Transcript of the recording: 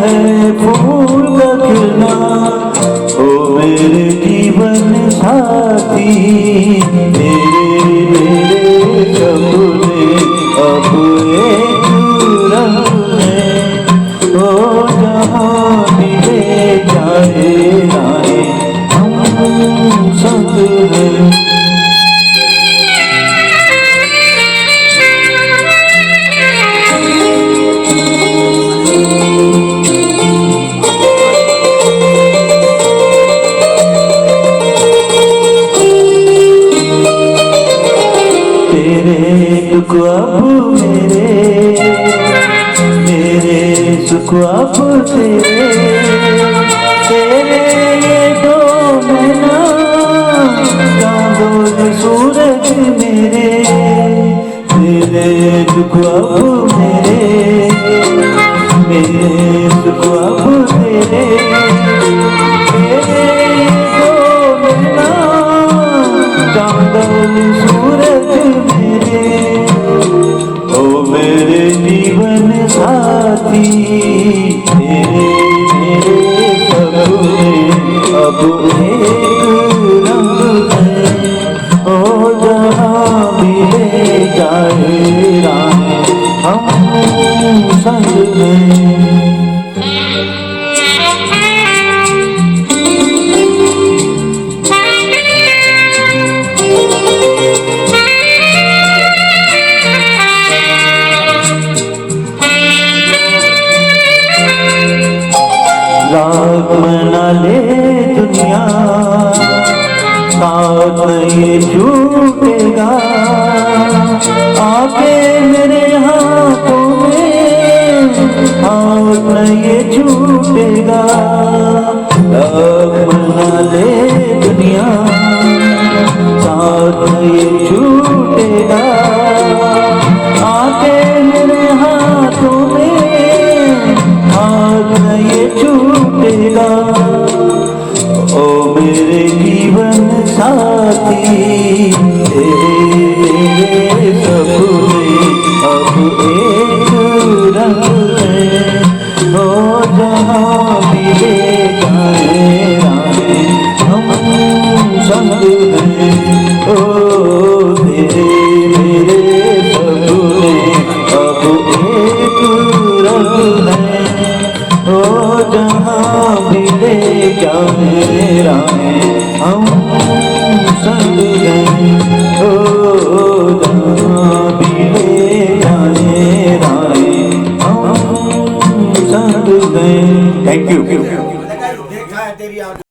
है फूल का खिलना, ओ मेरे जीवन साथी। मेरे सपने अब एक रंग में, ओ जहाँ भी ले जाए राहें हम संग हैं। तेरे दुख अब मेरे सुख अब तेरे ये दो महीना चांदों सूरज मेरे। तेरे दुख अब मेरे सुख अब तेरे ये दो महीना चांदों सूरज मेरे। ओ मेरे जीवन साथी, मेरे सपने अब एक रंग है, ओ जहाँ भी ले जाए राहें हम संग हैं। रात मना ले दुनिया, साथ ये छूटेगा, आके मेरे हाथों में हाथ ये छूटेगा। रात मना ले दुनिया, साथ ये छूटेगा, आके मेरे हाथों में हाथ ये छूटेगा। ओ मेरे जीवन साथी, तेरे सपने अब एक रंग है, ओ जहाँ भी ले जाए राहें हम संग हैं। ओ मेरे सपने अब एक रंग है, ओ जहाँ भी ले जाए राहें हम संग हैं। ओ जहाँ भी ले जाए राहें हम संग हैं। Thank you.